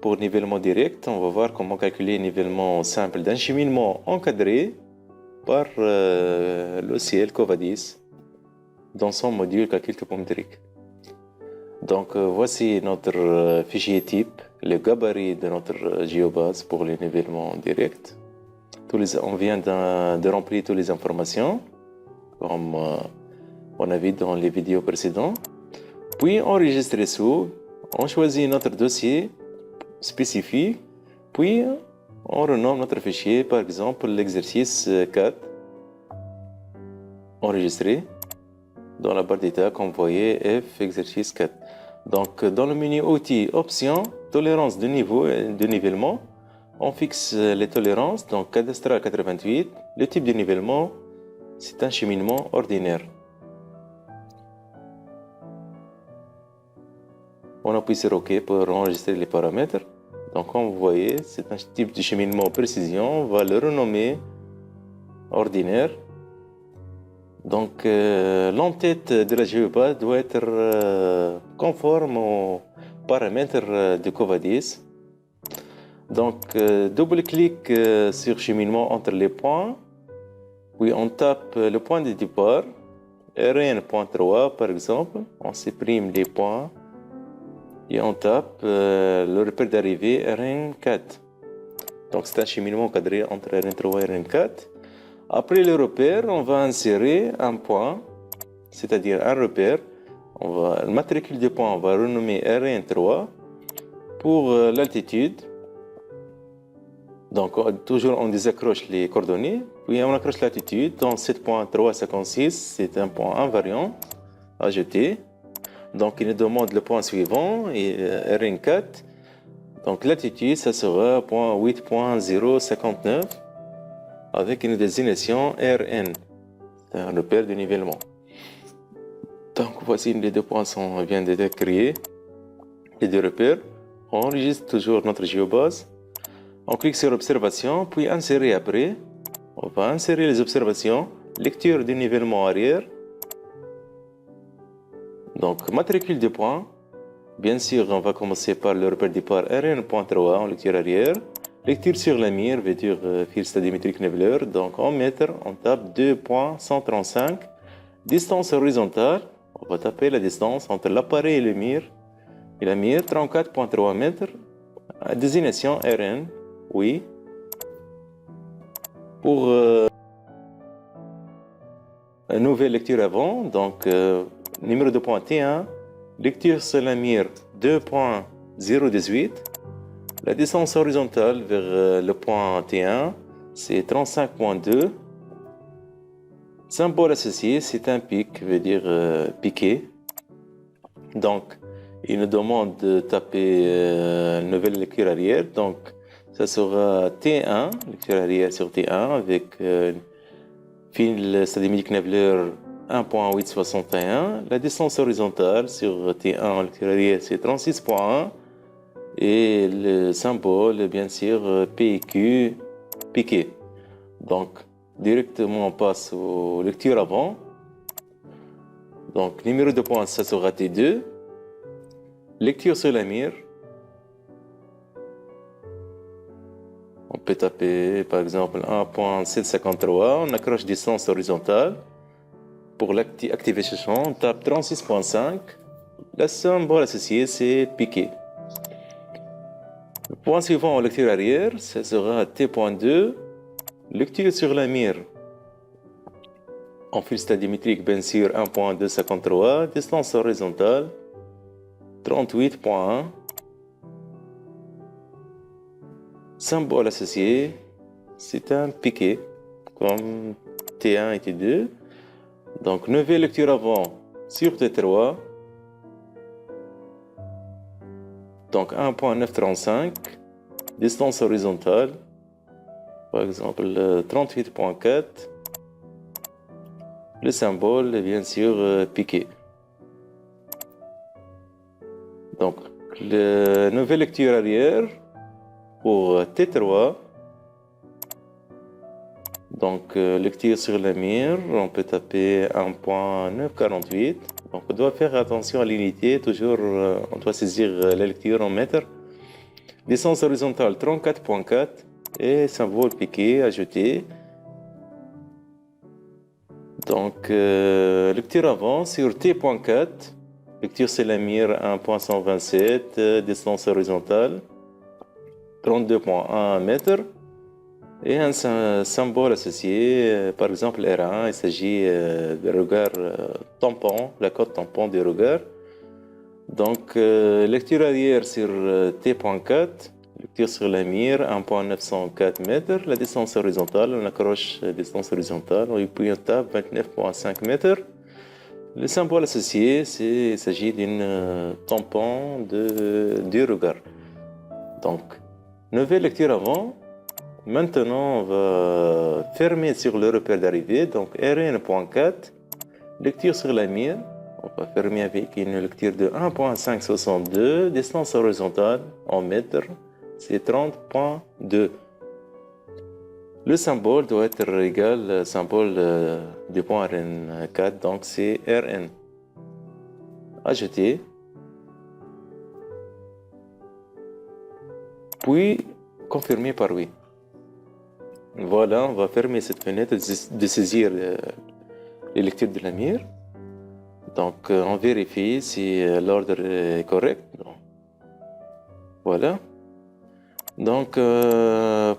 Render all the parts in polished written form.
Pour nivellement direct, on va voir comment calculer un nivellement simple d'un cheminement encadré par l'OCL Covadis dans son module calcul topométrique. Donc voici notre fichier type, le gabarit de notre géobase pour les nivellements directs. On vient de remplir toutes les informations, comme on a vu dans les vidéos précédentes. Puis enregistrer sous, on choisit notre dossier spécifique, puis on renomme notre fichier, par exemple l'exercice 4, enregistré dans la barre d'état, comme vous voyez, F exercice 4. Donc dans le menu outils, options, tolérance de niveau et de nivellement, on fixe les tolérances, donc cadastral 88, le type de nivellement, c'est un cheminement ordinaire. On appuie sur OK pour enregistrer les paramètres. Donc comme vous voyez, c'est un type de cheminement précision, on va le renommer ordinaire. Donc l'entête de la géobase doit être conforme aux paramètres de Covadis. Donc double-clic sur cheminement entre les points, puis on tape le point de départ, Rn.3 par exemple, on supprime les points et on tape le repère d'arrivée Rn4. Donc c'est un cheminement encadré entre Rn3 et Rn4. Après le repère, on va insérer un point, c'est-à-dire un repère. Le matricule du point, on va renommer Rn3 pour l'altitude. Donc toujours on désaccroche les coordonnées, puis on accroche l'altitude. Dans 7.356, c'est un point invariant ajouté. Donc il nous demande le point suivant, et Rn4. Donc l'altitude, ça sera 8.059 avec une désignation Rn, c'est un repère de nivellement. Donc voici les deux points viennent d'être créés, les deux repères. On enregistre toujours notre géobase. On clique sur observation, puis insérer après. On va insérer les observations, lecture du nivellement arrière. Donc matricule de points. Bien sûr, on va commencer par le repère départ Rn.3 en lecture arrière. Lecture sur la mire, veut dire fil stadimétrique Nebler. Donc en mètres, on tape 2.135. Distance horizontale, on va taper la distance entre l'appareil et le mire. Et la mire, 34.3 mètres. Désignation Rn, oui. Pour une nouvelle lecture avant, donc numéro de point T1, lecture sur la mire 2.018. La distance horizontale vers le point T1, c'est 35.2. Symbole associé, c'est un pic, veut dire piqué. Donc, il nous demande de taper une nouvelle lecture arrière. Donc, ça sera T1, lecture arrière sur T1 avec fil stadimétrique Nebler 1.861. La distance horizontale sur T1 lecture arrière, c'est 36.1. Et le symbole, bien sûr, PQ, piqué. Donc, directement, on passe aux lectures avant. Donc, numéro de point, ça sera T2. Lecture sur la mire. On peut taper, par exemple, 1.753. On accroche distance horizontale. Pour activer ce champ, on tape 36.5. Le symbole associé, c'est piqué. Le point suivant en lecture arrière, ça sera T.2, lecture sur la mire. En fil stadimétrique, bien sûr, 1.253, distance horizontale, 38.1. Symbole associé, c'est un piqué, comme T1 et T2. Donc, nouvelle lecture avant sur T3. Donc 1.935, distance horizontale, par exemple 38.4, le symbole est bien sûr piqué. Donc la nouvelle lecture arrière pour T3, donc lecture sur la mire, on peut taper 1.948. Donc on doit faire attention à l'unité, toujours on doit saisir la lecture en mètres. Distance horizontale 34.4 et symbole piqué ajouté. Donc, lecture avant sur T.4, lecture Selamir 1.127, distance horizontale 32.1 mètres et un symbole associé, par exemple R1, il s'agit de regard tampon, la cote tampon du regard. Donc, lecture arrière sur T.4, lecture sur la mire 1.904 mètres, la distance horizontale, on accroche la distance horizontale, et puis on tape 29.5 mètres. Le symbole associé, il s'agit d'un tampon du regard. Donc, nouvelle lecture avant. Maintenant, on va fermer sur le repère d'arrivée, donc RN.4, lecture sur la mire. On va fermer avec une lecture de 1.562, distance horizontale en mètres, c'est 30.2. Le symbole doit être égal au symbole du point RN4, donc c'est RN. Ajouter. Puis, confirmer par oui. Voilà, on va fermer cette fenêtre de saisir les lectures de la mire. Donc, on vérifie si l'ordre est correct. Voilà. Donc,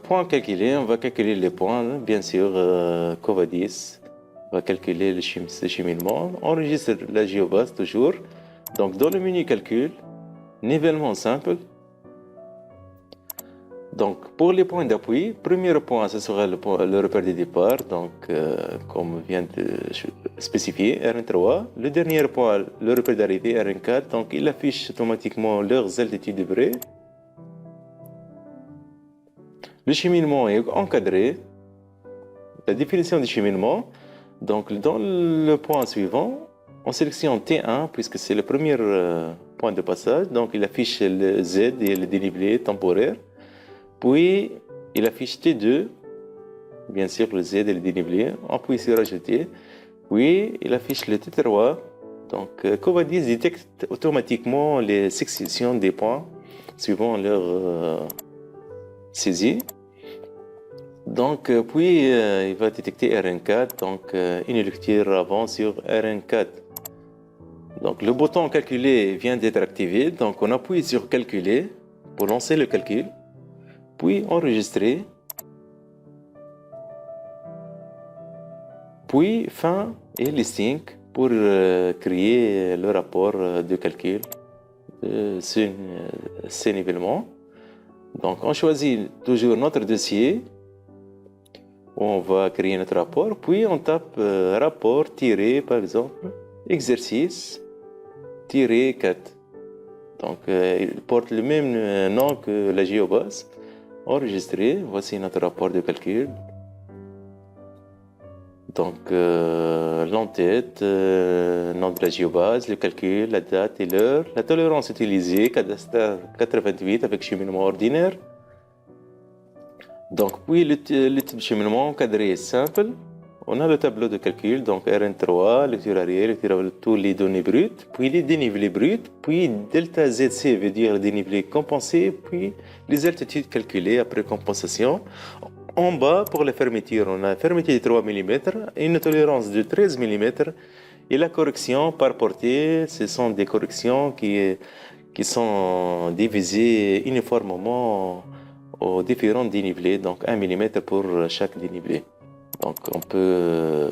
point calculé, on va calculer les points, bien sûr, Covadis. On va calculer le cheminement. On enregistre la géobase toujours. Donc, dans le menu calcul, nivellement simple. Donc, pour les points d'appui, premier point, ce sera le repère de départ, donc comme vient de spécifier, RN3. Le dernier point, le repère d'arrivée, RN4. Donc, il affiche automatiquement leurs altitudes de bré. Le cheminement est encadré. La définition du cheminement. Donc, dans le point suivant, on sélectionne T1, puisque c'est le premier point de passage. Donc, il affiche le Z et le dénivelé temporaire. Puis, il affiche T2, bien sûr le Z et le dénivelé, on appuie sur Ajouter. Puis, il affiche le T3. Donc, Covadis détecte automatiquement les successions des points suivant leur saisie. Donc, puis, il va détecter RN4, donc une lecture avant sur RN4. Donc, le bouton Calculer vient d'être activé, donc on appuie sur Calculer pour lancer le calcul. Puis enregistrer, puis fin et listing pour créer le rapport de calcul de ce nivellement. Donc on choisit toujours notre dossier, on va créer notre rapport, puis on tape rapport par exemple exercice 4. Donc il porte le même nom que la géobase. Enregistré, voici notre rapport de calcul. Donc, l'entête, nom de la géobase, le calcul, la date et l'heure, la tolérance utilisée, cadastre 88 avec cheminement ordinaire. Donc, puis le type de cheminement encadré est simple. On a le tableau de calcul, donc RN3, lecture arrière, lecture de tous les données brutes, puis les dénivelés bruts, puis delta ZC veut dire dénivelé compensé, puis les altitudes calculées après compensation. En bas, pour la fermeture, on a fermeture de 3 mm, une tolérance de 13 mm, et la correction par portée, ce sont des corrections qui sont divisées uniformément aux différents dénivelés, donc 1 mm pour chaque dénivelé. Donc, on peut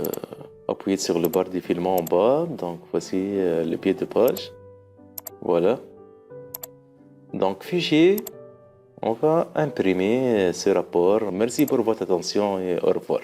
appuyer sur le barre défilement en bas. Donc, voici le pied de page. Voilà. Donc, fichier, on va imprimer ce rapport. Merci pour votre attention et au revoir.